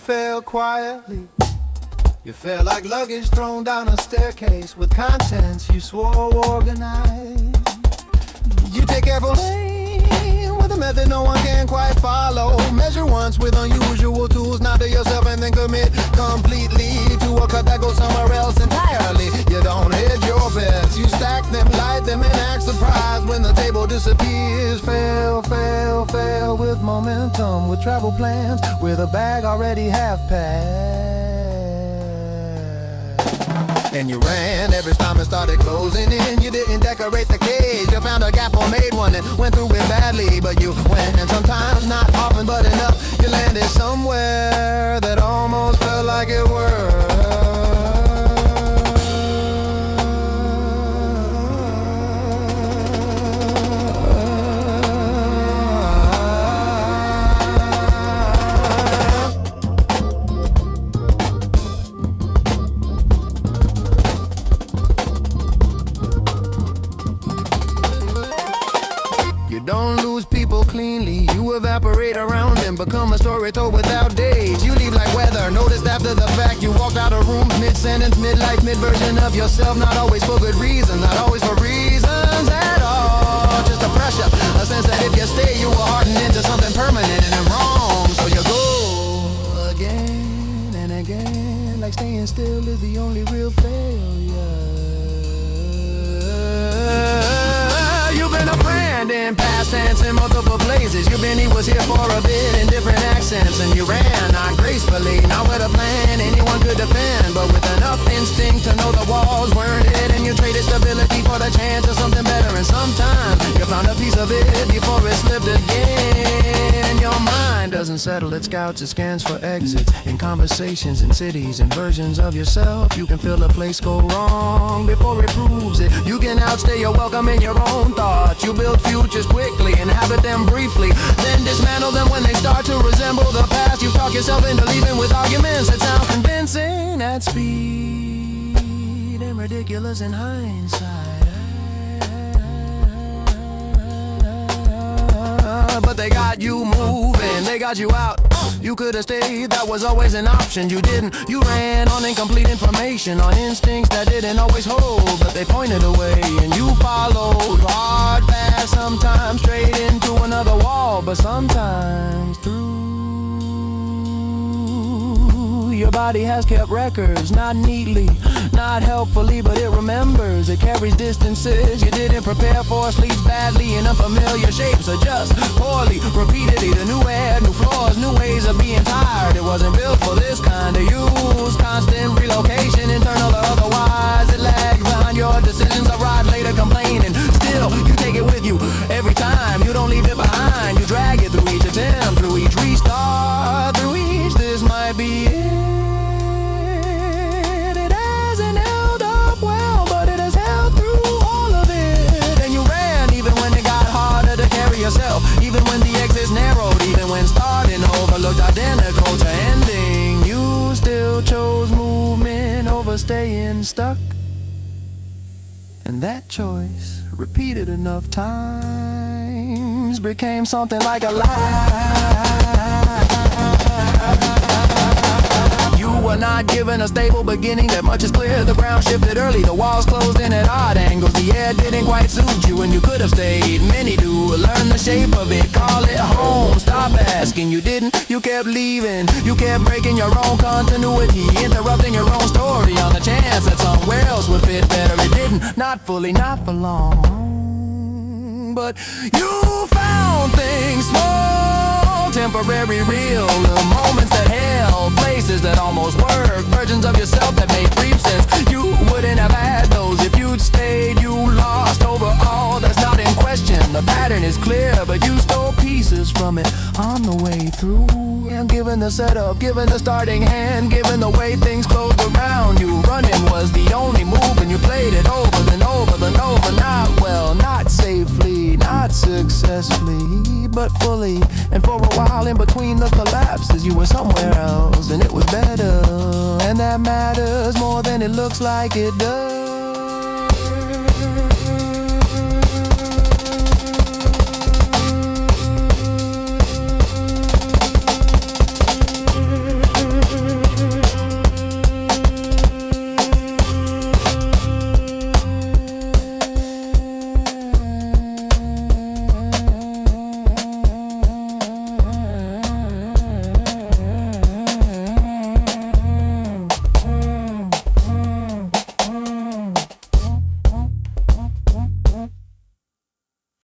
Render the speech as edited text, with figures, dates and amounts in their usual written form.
fell quietly. You felt like luggage thrown down a staircase with contents you swore organized. You take careful aim with a method no one can quite follow. Measure once with unusual tools, not to yourself, and then commit completely to a cut that goes somewhere else entirely. You don't hedge your bets, you stack them, light them, and act surprised when the table disappears. Fail, fail, fail with momentum, with travel plans, with a bag already half packed. And you ran every time it started closing in. You didn't decorate the cage, you found a gap or made one and went through it badly. But you went, and sometimes, not often but enough, you landed somewhere that almost felt like it were. Don't lose people cleanly, you evaporate around and become a story told without dates. You leave like weather, noticed after the fact. You walked out of rooms mid-sentence, mid-life, mid-version of yourself. Not always for good reasons, not always for reasons at all. Just a pressure, a sense that if you stay you will harden into something permanent and wrong. So you go again and again, like staying still is the only real failure. You've been a friend in past tense in multiple places. You've been, he was here for a bit in different accents. And you ran, not gracefully, not with a plan anyone could defend, but with enough instinct to know the walls weren't it. And you traded stability for the chance of something better. And sometimes you found a piece of it before it slipped again. Your mind doesn't settle, it scouts, it scans for exits. In conversations, in cities, in versions of yourself. You can feel a place go wrong before it proves it. You can outstay your welcome in your own thoughts. You build futures quickly, inhabit them briefly, then dismantle them when they start to resemble the past. You talk yourself into leaving with arguments that sound convincing at speed and ridiculous in hindsight. But they got you moving, they got you out. You could have stayed, that was always an option. You didn't, you ran on incomplete information, on instincts that didn't always hold, but they pointed away and you followed hard, fast, sometimes straight into another wall, but sometimes through. Your body has kept records, not neatly, not helpfully, but it remembers. It carries distances you didn't prepare for, sleeps badly in unfamiliar shapes, adjust poorly, repeatedly to new air, new floors, new ways of being tired. It wasn't built for this kind of use, constant relocation, internal or otherwise. It lags behind your decisions, arrive later complaining. Still, you take it with you every time. You don't leave it behind, you drag it through each attempt, through each restart, through each this might be it. Yourself, even when the exit's narrowed, even when starting over looked identical to ending, you still chose movement over staying stuck. And that choice, repeated enough times, became something like a lie. You were not given a stable beginning, that much is clear. The ground shifted early, the walls closed in at odd angles. The air didn't quite suit you and you could have stayed. Many do, learn the shape of it, call it home. Stop asking, you didn't, you kept leaving. You kept breaking your own continuity, interrupting your own story on the chance that somewhere else would fit better. It didn't, not fully, not for long. But you found things small, temporary, real, the moments that held, places that almost worked, versions of yourself that made brief sense. You wouldn't have had those if you'd stayed. You lost overall, that's not in question. The pattern is clear, but you stole pieces from it on the way through. And given the setup, given the starting hand, given the way things closed around you, running was the only move, and you played it over, then over, then over. Not well, not safely, not successfully, but fully. And for a while in between the collapses, you were somewhere else, and it was better. And that matters more than it looks like it does.